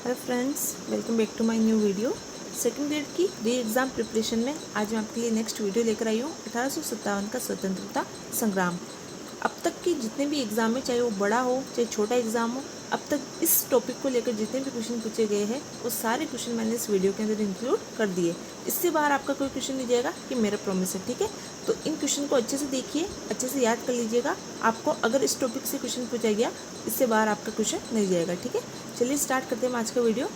Hello friends, welcome back to my new video. Second grade की re exam preparation में आज मैं आपके लिए नेक्स्ट वीडियो लेकर आई हूँ 1857 का स्वतंत्रता संग्राम। अब तक के जितने भी एग्ज़ाम है, चाहे वो बड़ा हो चाहे छोटा एग्ज़ाम हो, अब तक इस टॉपिक को लेकर जितने भी क्वेश्चन पूछे गए हैं वो सारे क्वेश्चन मैंने इस वीडियो के अंदर इंक्लूड कर दिए। इससे बाहर आपका कोई क्वेश्चन नहीं जाएगा, ये मेरा प्रॉमिस है, ठीक है। तो इन क्वेश्चन को अच्छे से देखिए, अच्छे से याद कर लीजिएगा। आपको अगर इस टॉपिक से क्वेश्चन पूछा गया, इससे बाहर आपका क्वेश्चन नहीं जाएगा, ठीक है। चलिए स्टार्ट करते हैं आज का वीडियो।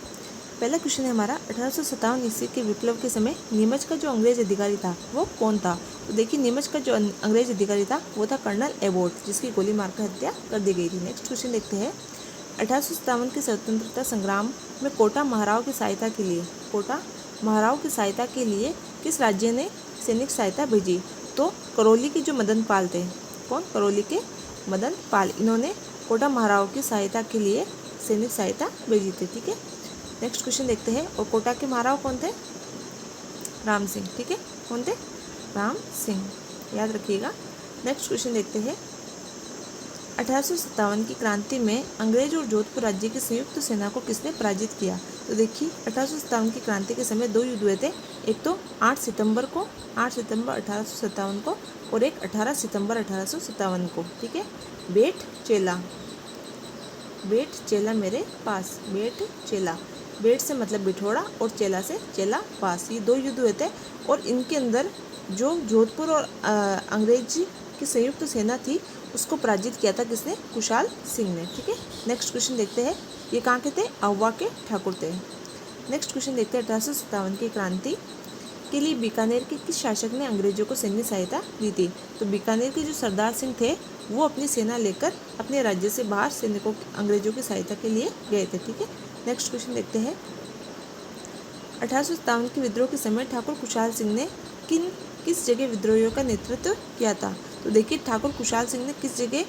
पहला क्वेश्चन है हमारा, 1857 ईस्वी के विप्लव के समय नीमच का जो अंग्रेज अधिकारी था वो कौन था। तो देखिए, नीमच का जो अंग्रेज अधिकारी था वो था कर्नल एबोट, जिसकी गोली मारकर हत्या कर दी गई थी। नेक्स्ट क्वेश्चन देखते हैं, 1857 के स्वतंत्रता संग्राम में कोटा महाराव की सहायता के लिए किस राज्य ने सैनिक सहायता भेजी। तो करौली के जो मदन पाल थे, कौन, करौली के मदन पाल, इन्होंने कोटा महाराव की सहायता के लिए सैनिक सहायता भेजी थी, ठीक है। नेक्स्ट क्वेश्चन देखते हैं, और कोटा के महाराव कौन थे, राम सिंह, ठीक है। कौन थे, राम सिंह, याद रखिएगा। नेक्स्ट क्वेश्चन देखते हैं, 1857 की क्रांति में अंग्रेज और जोधपुर राज्य की संयुक्त सेना को किसने पराजित किया। तो देखिए, 1857 की क्रांति के समय दो युद्ध हुए थे। एक तो 8 सितंबर 1857 को और एक 18 सितंबर 1857 को, ठीक है। बेट चेला मेरे पास, बेट चेला, बेट से मतलब बिठोड़ा और चेला से चेला पास, ये दो युद्ध हुए थे। और इनके अंदर जो जोधपुर और अंग्रेज की संयुक्त सेना थी उसको पराजित किया था किसने, कुशाल सिंह ने, ठीक है। नेक्स्ट क्वेश्चन देखते हैं, ये कहाँ के थे, अहुआ के ठाकुर थे। नेक्स्ट क्वेश्चन देखते हैं, 1857 की क्रांति के लिए बीकानेर के किस शासक ने अंग्रेजों को सैन्य सहायता दी थी। तो बीकानेर के जो सरदार सिंह थे वो अपनी सेना लेकर अपने राज्य से बाहर सैनिकों अंग्रेजों की सहायता के लिए गए थे, ठीक है। नेक्स्ट क्वेश्चन देखते हैं, 1857 के विद्रोह के समय ठाकुर कुशाल सिंह ने किस जगह विद्रोहियों का नेतृत्व किया था। तो देखिए, ठाकुर कुशाल सिंह ने किस जगह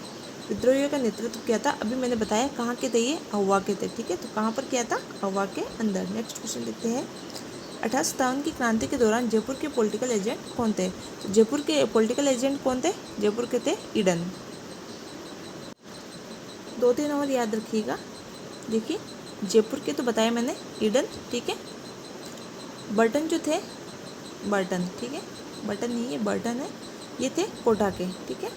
विद्रोहियों का नेतृत्व किया था, अभी मैंने बताया कहाँ के थे, ये अहुआ के थे, ठीक है। तो कहाँ पर किया था, अहुआ के अंदर। नेक्स्ट क्वेश्चन देखते हैं, 1857 की क्रांति के दौरान जयपुर के पॉलिटिकल एजेंट कौन थे। तो जयपुर के पॉलिटिकल एजेंट कौन थे, जयपुर के थे ईडन। 2-3 और याद रखिएगा। देखिए, जयपुर के तो बताया मैंने, ईडन, ठीक है। बर्टन जो थे, बर्टन, ठीक है, बर्टन नहीं है, बर्टन है, ये थे कोटा के, ठीक है।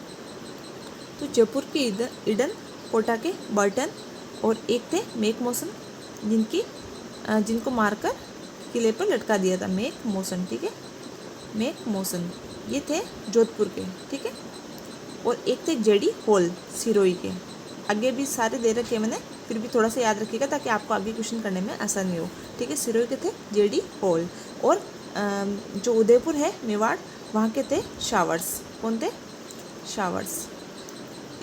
तो जयपुर के ईडन, कोटा के बर्टन, और एक थे मेक मोशन, जिनको मारकर किले पर लटका दिया था, मेक मोशन, ठीक है, मेक मोशन, ये थे जोधपुर के, ठीक है। और एक थे जेडी होल, सिरोही के। आगे भी सारे दे रखे मैंने, फिर भी थोड़ा सा याद रखिएगा ताकि आपको आगे क्वेश्चन करने में आसानी हो, ठीक है। सिरोही के थे जेडी होल, और जो उदयपुर है मेवाड़, वहाँ के थे शावर्स। कौन थे, शावर्स।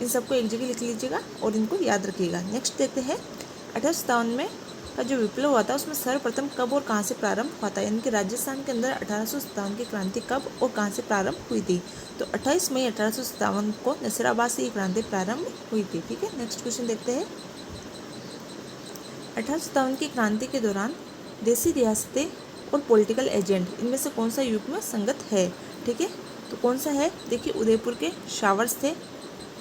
इन सबको एक जगह लिख लीजिएगा और इनको याद रखिएगा। नेक्स्ट देखते हैं, 1857 में का जो विप्लव हुआ था उसमें सर्वप्रथम कब और कहाँ से प्रारंभ हुआ था, यानी कि राजस्थान के अंदर 1857 की क्रांति कब और कहाँ से प्रारंभ हुई थी। तो 28 मई 1857 को नसीराबाद से ये क्रांति प्रारंभ हुई थी, ठीक है। नेक्स्ट क्वेश्चन देखते हैं, 1857 की क्रांति के दौरान देसी रियासतें और पॉलिटिकल एजेंट, इनमें से कौन सा युग्म संगत है, ठीक है। तो कौन सा है, देखिए, उदयपुर के शावर्स थे,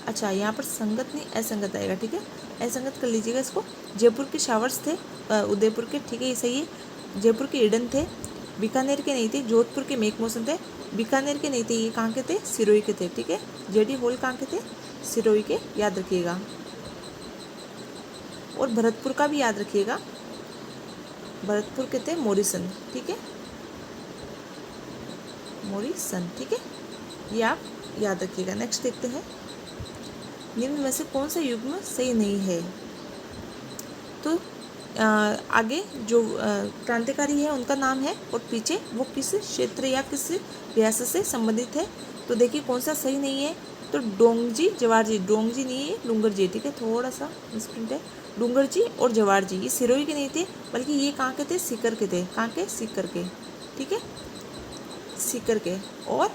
अच्छा यहाँ पर संगत नहीं असंगत आएगा, ठीक है, असंगत कर लीजिएगा इसको। जयपुर के शावर्स थे, उदयपुर के, ठीक है, ये सही है। जयपुर के ईडन थे, बीकानेर के नहीं थे, जोधपुर के मेक मोशन थे, बीकानेर के नहीं थे, ये कहाँ के थे, सिरोही के थे, ठीक है। जेडी होल कहाँ के थे, सिरोही के, याद रखिएगा। और भरतपुर का भी याद रखिएगा, भरतपुर के थे मोरिसन, ठीक है, मोरिसन, ठीक है, ये आप याद रखिएगा। नेक्स्ट देखते हैं, निम्न में से कौन सा युग्म सही नहीं है। तो आगे जो क्रांतिकारी है उनका नाम है और पीछे वो किस क्षेत्र या किस रियासत से संबंधित है। तो देखिए कौन सा सही नहीं है, तो डोंगजी जवारजी, डोंगजी नहीं है, डूंगरजी, ठीक है, थोड़ा सा मिसप्रिंट है, डूंगरजी और जवारजी, ये सिरोही के नहीं थे, बल्कि ये कहाँ के थे, सीकर के थे, कहाँ के, सीकर के, ठीक है, सीकर के। और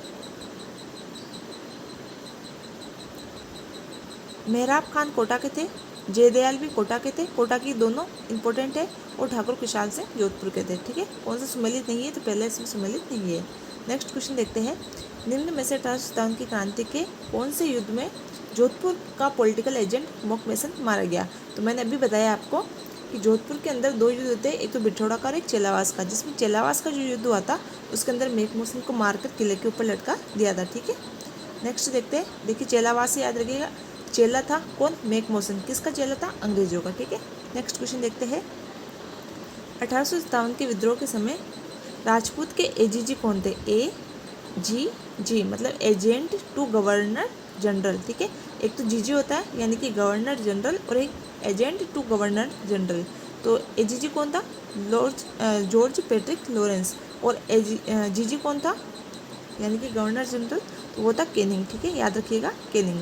मेहराब खान कोटा के थे, जयदयाल भी कोटा के थे, कोटा की दोनों इंपॉर्टेंट है, और ठाकुर कुशाल सिंह जोधपुर के थे, ठीक है। कौन सा सुमेलित नहीं है, तो पहले इसमें सुमेलित नहीं है। नेक्स्ट क्वेश्चन देखते हैं, निम्न में से 1857 की क्रांति के कौन से युद्ध में जोधपुर का पॉलिटिकल एजेंट मोकमेसन मारा गया। तो मैंने अभी बताया आपको कि जोधपुर के अंदर 2 युद्ध होते हैं, एक तो बिठौड़ा का और एक चेलावास का, जिसमें चेलावास का जो युद्ध हुआ था उसके अंदर मेघमोसन को मारकर किले के ऊपर लटका दिया था। ठीक है, नेक्स्ट देखते हैं। देखिए चेलावास से याद रखिएगा, चेला था कौन? मेघमोसन। किसका चेला था? अंग्रेजों का। ठीक है, नेक्स्ट क्वेश्चन देखते हैं। 1857 के विद्रोह के समय राजपूत के एजीजी कौन थे? AGG मतलब एजेंट टू गवर्नर जनरल। ठीक है, एक तो जीजी होता है यानी कि गवर्नर जनरल, और एक एजेंट टू गवर्नर जनरल। तो एजीजी कौन था? George Patrick Lawrence. और जीजी कौन था यानी कि गवर्नर जनरल? तो वो था कैनिंग। ठीक है, याद रखिएगा कैनिंग।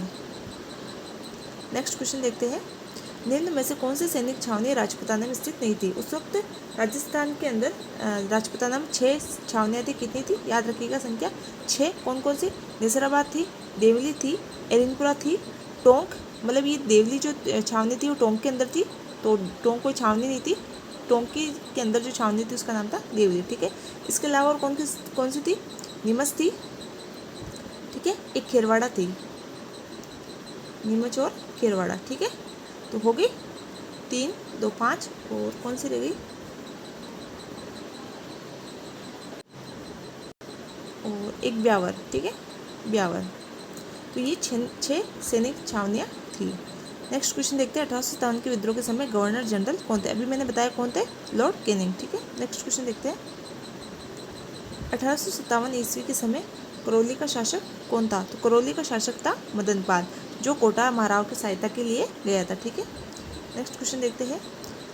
नेक्स्ट क्वेश्चन देखते हैं। निम्न में से कौन सी सैनिक छावनी राजपूताना में स्थित नहीं थी? उस वक्त राजस्थान के अंदर राजपूताना में 6 छावनियाँ थी। कितनी थी? याद रखिएगा संख्या 6। कौन कौन सी? नेसराबाद थी, देवली थी, एरिनपुरा थी, टोंक, मतलब ये देवली जो छावनी थी वो टोंक के अंदर थी, तो टोंक कोई छावनी नहीं थी, टोंक के अंदर जो छावनी थी उसका नाम था देवली। ठीक है, इसके अलावा और कौन सी थी? नीमच थी। ठीक है, एक खेरवाड़ा थी, नीमच और खेरवाड़ा। ठीक है, तो हो गई 3, 2, 5, और कौन सी रह गई? और एक ब्यावर। ठीक है, ब्यावर। तो ये 6 सैनिक छावनियाँ थी। नेक्स्ट क्वेश्चन देखते हैं। 1857 के विद्रोह के समय गवर्नर जनरल कौन थे? अभी मैंने बताया कौन थे? Lord Canning. ठीक है, नेक्स्ट क्वेश्चन देखते हैं। 1857 ईस्वी के समय करौली का शासक कौन था? तो करौली का शासक था मदनपाल, जो कोटा महाराव की सहायता के लिए गया था। ठीक है, नेक्स्ट क्वेश्चन देखते हैं।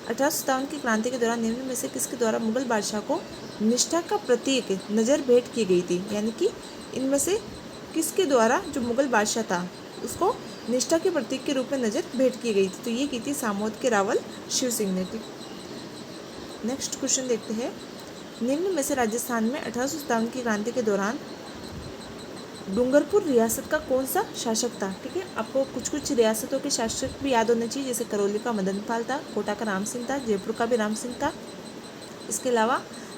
1857 की क्रांति के दौरान निम्न में से किसके द्वारा मुगल बादशाह को निष्ठा का प्रतीक नज़र भेंट की गई थी? यानी कि इनमें से किसके द्वारा जो मुगल बादशाह था उसको निष्ठा के प्रतीक के रूप में नज़र भेंट की गई थी? तो ये की थी सामोद के रावल शिव सिंह ने। नेक्स्ट क्वेश्चन देखते हैं। निम्न में से राजस्थान में 1857 की क्रांति के दौरान डूंगरपुर रियासत का कौन सा शासक था? ठीक है, आपको कुछ रियासतों के शासक भी याद होने चाहिए, जैसे करौली का मदनपाल था, कोटा का राम सिंह था, जयपुर का भी राम सिंह था, इसके अलावा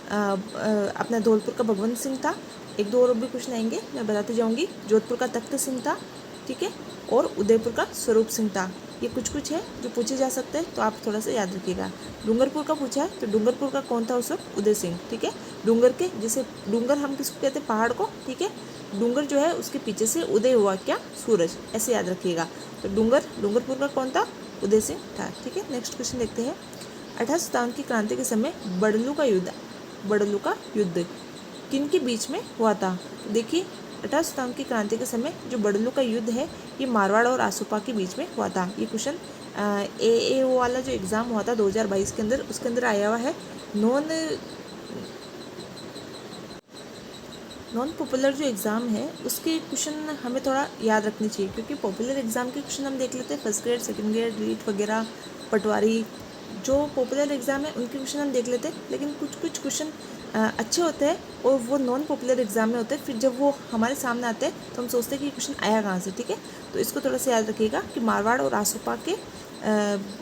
अपना धौलपुर का भगवंत सिंह था। एक दो और भी क्वेश्चन आएंगे, मैं बताती जाऊंगी। जोधपुर का तख्त सिंह था। ठीक है, और उदयपुर का स्वरूप सिंह था। ये कुछ है जो पूछे जा सकते हैं, तो आप थोड़ा सा याद रखिएगा। डूंगरपुर का पूछा है तो डूंगरपुर का कौन था उस वक्त? उदय सिंह। ठीक है, डूंगर के जैसे डूंगर हम किसको कहते हैं? पहाड़ को। ठीक है, डूंगर जो है उसके पीछे से उदय हुआ क्या? सूरज, ऐसे याद रखिएगा। तो डूंगरपुर का कौन था? उदय सिंह था। ठीक है, नेक्स्ट क्वेश्चन देखते हैं। 1857 की क्रांति के समय बड़लू का युद्ध किन के बीच में हुआ था? देखिए 1857 की क्रांति के समय जो बड़लू का युद्ध है ये मारवाड़ और आसुपा के बीच में हुआ था। ये क्वेश्चन AAO वाला जो एग्ज़ाम हुआ था 2022 के अंदर, उसके अंदर आया हुआ है। नॉन पॉपुलर जो एग्ज़ाम है उसके क्वेश्चन हमें थोड़ा याद रखनी चाहिए, क्योंकि पॉपुलर एग्ज़ाम के क्वेश्चन हम देख लेते हैं first grade, second grade, REET वगैरह, पटवारी, जो पॉपुलर एग्ज़ाम है उनके क्वेश्चन हम देख लेते हैं। लेकिन कुछ क्वेश्चन अच्छे होते हैं और वो नॉन पॉपुलर एग्ज़ाम में होते हैं, फिर जब वो हमारे सामने आते हैं तो हम सोचते हैं कि क्वेश्चन आया कहाँ से। ठीक है, तो इसको थोड़ा सा याद रखिएगा कि मारवाड़ और आसुपा के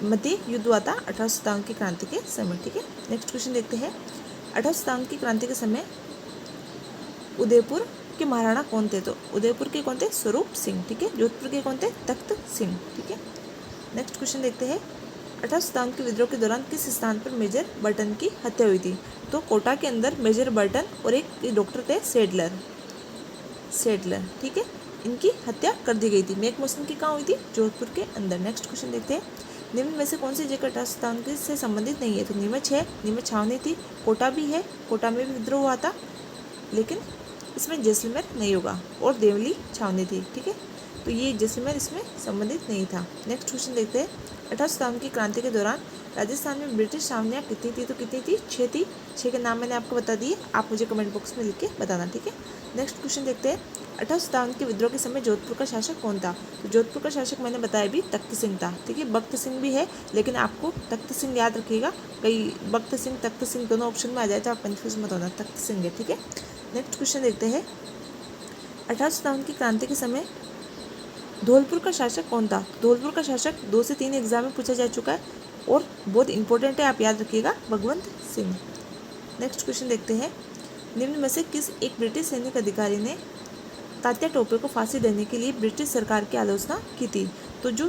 मध्य युद्ध हुआ था 1857 की क्रांति के समय। ठीक है, नेक्स्ट क्वेश्चन देखते हैं। 1857 की क्रांति के समय उदयपुर के महाराणा कौन थे? तो उदयपुर के कौन थे? स्वरूप सिंह। ठीक है, जोधपुर के कौन थे? तख्त सिंह। ठीक है, नेक्स्ट क्वेश्चन देखते हैं। 1857 के विद्रोह के दौरान किस स्थान पर मेजर बर्टन की हत्या हुई थी? तो कोटा के अंदर मेजर बर्टन और एक डॉक्टर थे सेडलर। ठीक है, इनकी हत्या कर दी गई थी। मेघमोसन की कहाँ हुई थी? जोधपुर के अंदर। नेक्स्ट क्वेश्चन देखते हैं। निम्न में से कौन सी जगह 1857 से संबंधित नहीं है? तो नीमच है, नीमच छावनी थी। कोटा भी है, कोटा में भी विद्रोह हुआ था, लेकिन इसमें जैसलमेर नहीं होगा। और देवली छावनी थी। ठीक है, तो ये जैसलमेर इसमें संबंधित नहीं था। नेक्स्ट क्वेश्चन देखते हैं। 1857 की क्रांति के दौरान राजस्थान में ब्रिटिश छावनियाँ कितनी थी? तो कितनी थी? 6 थी। 6 के नाम मैंने आपको बता दिए, आप मुझे कमेंट बॉक्स में लिख के बताना। ठीक है, नेक्स्ट क्वेश्चन देखते हैं। 1857 के विद्रोह के समय जोधपुर का शासक कौन था? तो जोधपुर का शासक मैंने बताया भी तख्त सिंह था। ठीक है, भक्त सिंह भी है, लेकिन आपको तख्त सिंह याद रखिएगा। कई भक्त सिंह, तख्त सिंह दोनों ऑप्शन में आ जाए तो आप कन्फ्यूज मत होना, तख्त सिंह है। ठीक है, नेक्स्ट क्वेश्चन देखते हैं। 1857 की क्रांति के समय धौलपुर का शासक कौन था? धौलपुर का शासक 2 से 3 एग्जाम में पूछा जा चुका है और बहुत इंपॉर्टेंट है, आप याद रखिएगा, भगवंत सिंह। नेक्स्ट क्वेश्चन देखते हैं। निम्न में से किस एक ब्रिटिश सैनिक अधिकारी ने तात्या टोपे को फांसी देने के लिए ब्रिटिश सरकार की आलोचना की थी? तो जो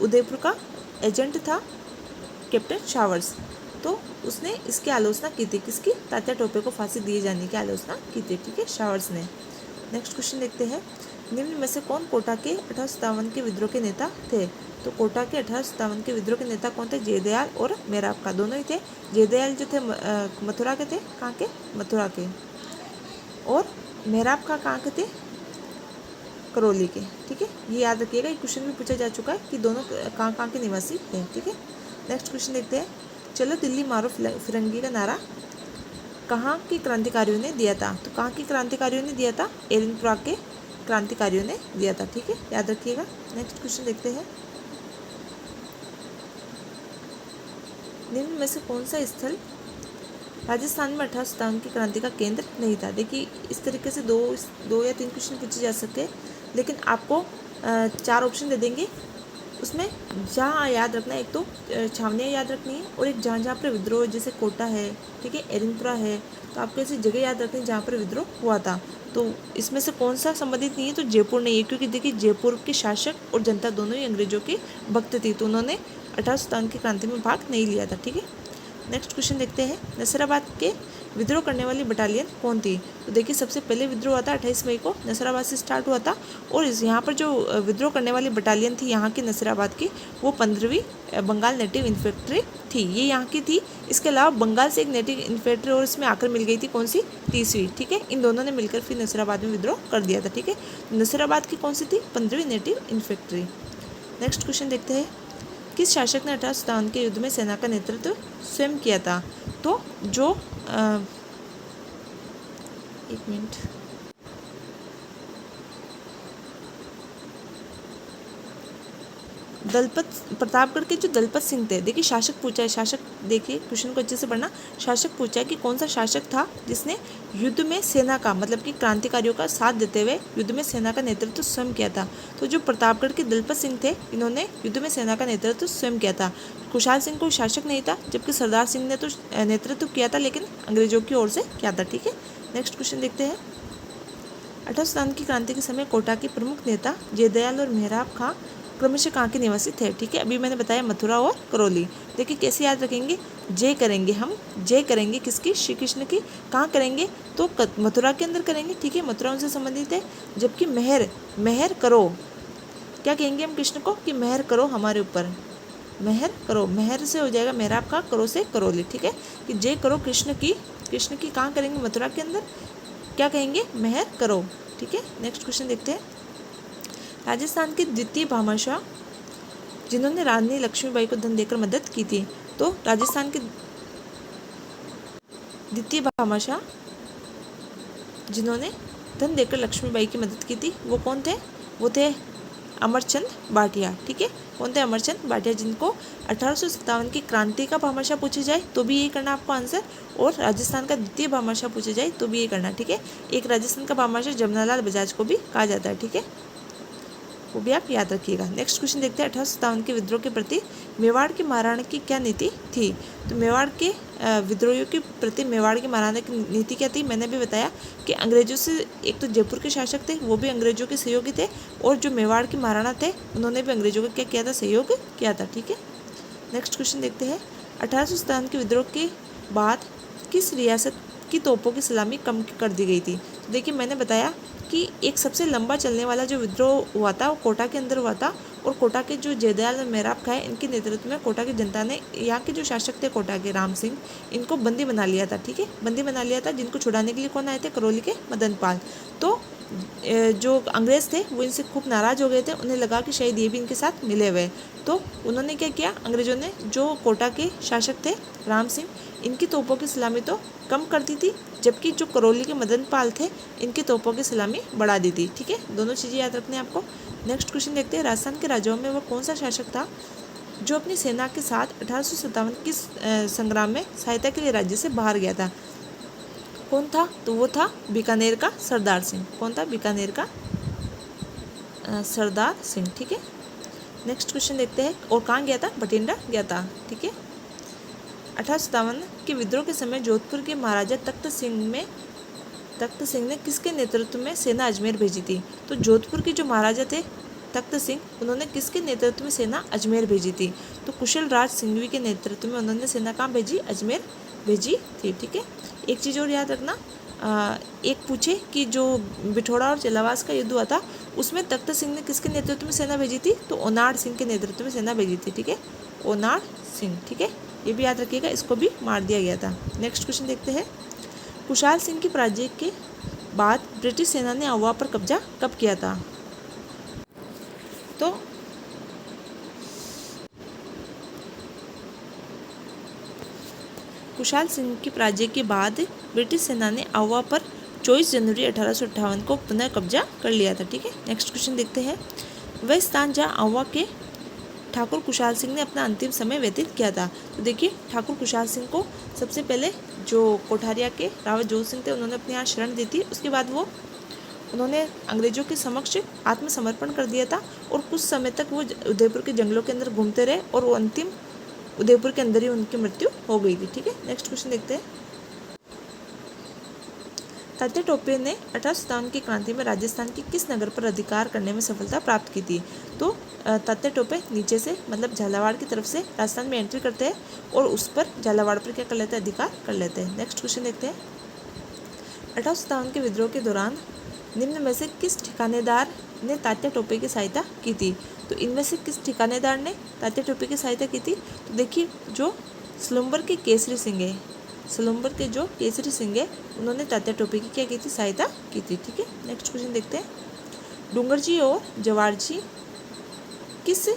उदयपुर का एजेंट था कैप्टन शावर्स। तो उसने इसकी आलोचना की थी, किसकी? तात्या टोपे को फांसी दिए जाने की आलोचना की थी, ठीक है, शावर्स ने। नेक्स्ट क्वेश्चन देखते हैं, निम्न में से कौन कोटा के 1857 के विद्रोह के नेता थे? तो कोटा के 1857 के विद्रोह के नेता कौन थे? जयदयाल और मेहराब का, दोनों ही थे। जयदयाल जो थे मथुरा के थे, कहाँ के? मथुरा के। और मेहराब का कहाँ के थे? करौली के, ठीक है, ये याद रखिएगा, ये क्वेश्चन भी पूछा जा चुका है कि दोनों कहाँ के निवासी हैं, ठीक है। नेक्स्ट क्वेश्चन देखते हैं, चलो दिल्ली मारो फिरंगी का नारा कहाँ के क्रांतिकारियों ने दिया था? तो कहाँ के क्रांतिकारियों ने दिया था? एरनपुरा के क्रांतिकारियों ने दिया था, ठीक है, याद रखिएगा। नेक्स्ट क्वेश्चन देखते हैं, निम्न में से कौन सा स्थल राजस्थान में 1857 की क्रांति का केंद्र नहीं था? देखिए इस तरीके से दो या तीन क्वेश्चन पूछे जा सकते हैं, लेकिन आपको 4 ऑप्शन दे देंगे, उसमें जहाँ याद रखना है, एक तो छावनियाँ याद रखनी है, और एक जहाँ जहाँ पर विद्रोह, जैसे कोटा है, ठीक है, एरनपुरा है, तो आपको ऐसी जगह याद रखनी है जहाँ पर विद्रोह हुआ था। तो इसमें से कौन सा संबंधित नहीं है? तो जयपुर नहीं है, क्योंकि देखिए जयपुर के शासक और जनता दोनों ही अंग्रेजों के भक्त थी, तो उन्होंने 1857 की क्रांति में भाग नहीं लिया था, ठीक है। नेक्स्ट क्वेश्चन देखते हैं, नसीराबाद के विद्रोह करने वाली बटालियन कौन थी? तो देखिए सबसे पहले विद्रोह हुआ था 28 मई को, नसीराबाद से स्टार्ट हुआ था, और यहाँ पर जो विद्रोह करने वाली बटालियन थी यहाँ की नसीराबाद की, वो 15वीं बंगाल नेटिव इन्फेंट्री थी, ये यहाँ की थी। इसके अलावा बंगाल से एक नेटिव इन्फेंट्री और इसमें आकर मिल गई थी, कौन सी? 30वीं, ठीक है, इन दोनों ने मिलकर फिर नसीराबाद में विद्रोह कर दिया था, ठीक है। नसीराबाद की कौन सी थी? 15वीं नेटिव इन्फेंट्री। नेक्स्ट क्वेश्चन देखते हैं, किस शासक ने 1857 के युद्ध में सेना का नेतृत्व स्वयं किया था? तो जो एक मिनट, दलपत प्रतापगढ़ के जो दलपत सिंह थे, देखिए शासक पूछा है, शासक देखिए क्वेश्चन को अच्छे से पढ़ना, शासक पूछा है कि कौन सा शासक था जिसने युद्ध में सेना का, मतलब कि क्रांतिकारियों का साथ देते हुए युद्ध में सेना का नेतृत्व स्वयं किया था? तो जो प्रतापगढ़ के दलपत सिंह थे, इन्होंने युद्ध में सेना का नेतृत्व स्वयं किया था। खुशहाल सिंह कोई शासक नहीं था, जबकि सरदार सिंह ने तो नेतृत्व किया था, लेकिन अंग्रेजों की ओर से किया था, ठीक है। नेक्स्ट क्वेश्चन देखते हैं, 1857 की क्रांति के समय कोटा के प्रमुख नेता जयदयाल और मेहराब खां क्रमशः कहाँ के निवासी थे? ठीक है, अभी मैंने बताया मथुरा और करौली। देखिए कैसे याद रखेंगे, जय करेंगे हम, जय करेंगे किसकी? श्री कृष्ण की। कहाँ करेंगे? तो मथुरा के अंदर करेंगे, ठीक है, मथुरा उनसे संबंधित है। जबकि मेहर करो, क्या कहेंगे हम कृष्ण को? कि मेहर करो हमारे ऊपर, मेहर करो, मेहर से हो जाएगा मेहराब का, करो से करौली, ठीक है, कि जय करो कृष्ण की। कृष्ण की कहाँ करेंगे? मथुरा के अंदर। क्या कहेंगे? मेहर करो, ठीक है। नेक्स्ट क्वेश्चन देखते हैं, राजस्थान के द्वितीय भामाशाह जिन्होंने रानी लक्ष्मीबाई को धन देकर मदद की थी? तो राजस्थान के द्वितीय भामाशाह जिन्होंने धन देकर लक्ष्मीबाई की मदद की थी, वो कौन थे? वो थे अमरचंद भाटिया, ठीक है, कौन थे? अमरचंद भाटिया, जिनको 1857 की क्रांति का भामाशाह पूछे जाए तो भी यही करना आपको आंसर, और राजस्थान का द्वितीय भामाशाह पूछे जाए तो भी यही करना, ठीक है। एक राजस्थान का भामाशाह जमनालाल बजाज को भी कहा जाता है, ठीक है, वो भी आप याद रखिएगा। नेक्स्ट क्वेश्चन देखते हैं, 1857 के विद्रोह के प्रति मेवाड़ की महाराणा की क्या नीति थी? तो मेवाड़ के विद्रोहियों के प्रति मेवाड़ की महाराणा की नीति क्या थी? मैंने भी बताया कि अंग्रेजों से, एक तो जयपुर के शासक थे, वो भी अंग्रेजों के सहयोगी थे, और जो मेवाड़ के महाराणा थे उन्होंने भी अंग्रेजों का क्या किया था? सहयोग किया था, ठीक है। नेक्स्ट क्वेश्चन देखते हैं, 1857 के विद्रोह के बाद किस रियासत की तोपों की सलामी कम कर दी गई थी? तो देखिए मैंने बताया कि एक सबसे लंबा चलने वाला जो विद्रोह हुआ था वो कोटा के अंदर हुआ था, और कोटा के जो जयदयाल और मेहराब खां इनके नेतृत्व में कोटा की जनता ने, यहाँ के जो शासक थे कोटा के राम सिंह, इनको बंदी बना लिया था, ठीक है, बंदी बना लिया था, जिनको छुड़ाने के लिए कौन आए थे? करौली के मदन पाल। तो जो अंग्रेज थे वो इनसे खूब नाराज हो गए थे, उन्हें लगा कि शायद ये भी इनके साथ मिले हुए, तो उन्होंने क्या किया? अंग्रेजों ने, जो कोटा के शासक थे राम सिंह, इनकी तोपों की सलामी तो कम कर दी थी, जबकि जो करौली के मदन पाल थे इनकी तोपों की सलामी बढ़ा दी थी, ठीक है, दोनों चीज़ें याद रखनी है आपको। नेक्स्ट क्वेश्चन देखते हैं, राजस्थान के राजाओं में वो कौन सा शासक था जो अपनी सेना के साथ 1857 की संग्राम में सहायता के लिए राज्य से बाहर गया था? कौन था? तो वो था बीकानेर का सरदार सिंह। कौन था? बीकानेर का सरदार सिंह, ठीक है। नेक्स्ट क्वेश्चन देखते हैं, और कहाँ गया था? बठिंडा गया था, ठीक है। 1857 के विद्रोह के समय जोधपुर के महाराजा तख्त सिंह ने किसके नेतृत्व में सेना अजमेर भेजी थी? तो जोधपुर के जो महाराजा थे तख्त सिंह, उन्होंने किसके नेतृत्व में सेना अजमेर भेजी थी? तो कुशल राज सिंघवी के नेतृत्व में उन्होंने सेना कहाँ भेजी? अजमेर भेजी थी। ठीक है, एक चीज़ और याद रखना, एक पूछे कि जो बिठोड़ा और जलावास का युद्ध हुआ था उसमें तख्त सिंह ने किसके नेतृत्व में सेना भेजी थी? तो ओनाड सिंह के नेतृत्व में सेना भेजी थी। ठीक है, ओनाड सिंह। ठीक है, ये भी याद रखिएगा, इसको भी मार दिया गया था। नेक्स्ट क्वेश्चन देखते हैं, कुशाल सिंह की पराजय के बाद ब्रिटिश सेना ने अवा पर कब्जा कब किया था? तो कुशाल सिंह की पराजय के बाद ब्रिटिश सेना ने अवा पर 24 जनवरी 1858 को पुनः कब्जा कर लिया था। ठीक है, नेक्स्ट क्वेश्चन देखते हैं, वह स्थान जहाँ अवा के ठाकुर कुशाल सिंह ने अपना अंतिम समय व्यतीत किया था। तो देखिए, ठाकुर कुशाल सिंह को सबसे पहले जो कोठारिया के रावत जोत सिंह थे उन्होंने अपने यहाँ शरण दी थी। उसके बाद वो उन्होंने अंग्रेजों के समक्ष आत्मसमर्पण कर दिया था और कुछ समय तक वो उदयपुर के जंगलों के अंदर घूमते रहे और वो अंतिम उदयपुर के अंदर ही उनकी मृत्यु हो गई थी। ठीक है, नेक्स्ट क्वेश्चन देखते हैं, तात्या टोपे ने 1857 की क्रांति में राजस्थान के किस नगर पर अधिकार करने में सफलता प्राप्त की थी? तो तात्या टोपे नीचे से मतलब झालावाड़ की तरफ से राजस्थान में एंट्री करते हैं और उस पर झालावाड़ पर क्या कर लेते हैं? अधिकार कर लेते हैं। नेक्स्ट क्वेश्चन देखते हैं, 1857 के विद्रोह के दौरान निम्न में से किस ठिकानेदार ने तात्या टोपे की सहायता की थी? तो इनमें से किस ठिकानेदार ने तात्या टोपे की सहायता की थी? तो देखिए, जो सलुम्बर के केसरी सिंह है, सलुम्बर के जो केसरी सिंह है उन्होंने तात्या टोपे की क्या की थी? सहायता की थी। ठीक है, नेक्स्ट क्वेश्चन देखते हैं, डूंगरजी और जवारजी किस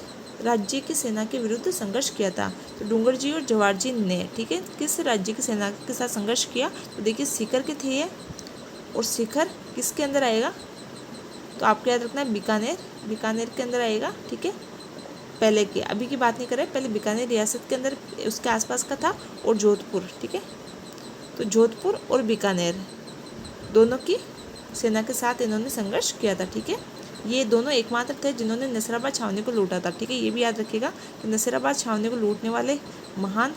राज्य की सेना के विरुद्ध संघर्ष किया था? तो डूंगरजी और जवारजी ने, ठीक है, किस राज्य की सेना के साथ संघर्ष किया? तो देखिए, सीकर के थे ये, और सीकर किसके अंदर आएगा? तो आपको याद रखना है बीकानेर, बीकानेर के अंदर आएगा। ठीक है, पहले के, अभी की बात नहीं कर रहे, पहले बीकानेर रियासत के अंदर उसके आसपास का था, और जोधपुर। ठीक है, तो जोधपुर और बीकानेर दोनों की सेना के साथ इन्होंने संघर्ष किया था। ठीक है, ये दोनों एकमात्र थे जिन्होंने नसीराबाद छावनी को लूटा था। ठीक है, ये भी याद रखिएगा कि नसीराबाद छावनी को लूटने वाले महान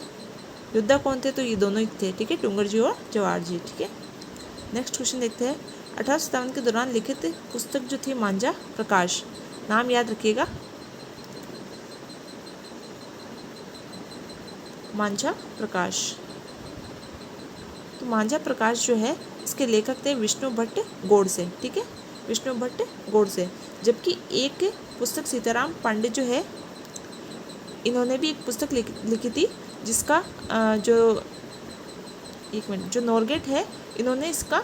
योद्धा कौन थे? तो ये दोनों ही थे। ठीक है, डूंगरजी और जवाहरजी। ठीक है, नेक्स्ट क्वेश्चन देखते हैं, 1857 के दौरान लिखित पुस्तक जो थी मांझा प्रकाश, नाम याद रखिएगा, मांझा प्रकाश। तो मांझा प्रकाश जो है इसके लेखक थे विष्णु भट्ट गोडसे। ठीक है, विष्णु भट्ट गोडसे। जबकि एक पुस्तक सीताराम पांडे जो है इन्होंने भी एक पुस्तक लिखी थी जिसका जो नॉर्गेट है इन्होंने इसका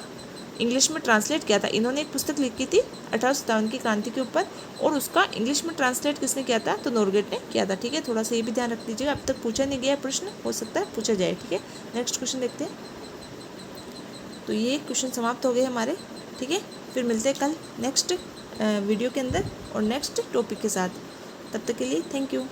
इंग्लिश में ट्रांसलेट किया था। इन्होंने एक पुस्तक लिखी थी 1857 की क्रांति के ऊपर और उसका इंग्लिश में ट्रांसलेट किसने किया था? तो नॉर्गेट ने किया था। ठीक है, थोड़ा सा ये भी ध्यान रख लीजिएगा, अब तक पूछा नहीं गया प्रश्न, हो सकता है पूछा जाए। ठीक है, नेक्स्ट क्वेश्चन देखते हैं। तो ये क्वेश्चन समाप्त हो गए हमारे। ठीक है, फिर मिलते हैं कल नेक्स्ट वीडियो के अंदर और नेक्स्ट टॉपिक के साथ। तब तक के लिए थैंक यू।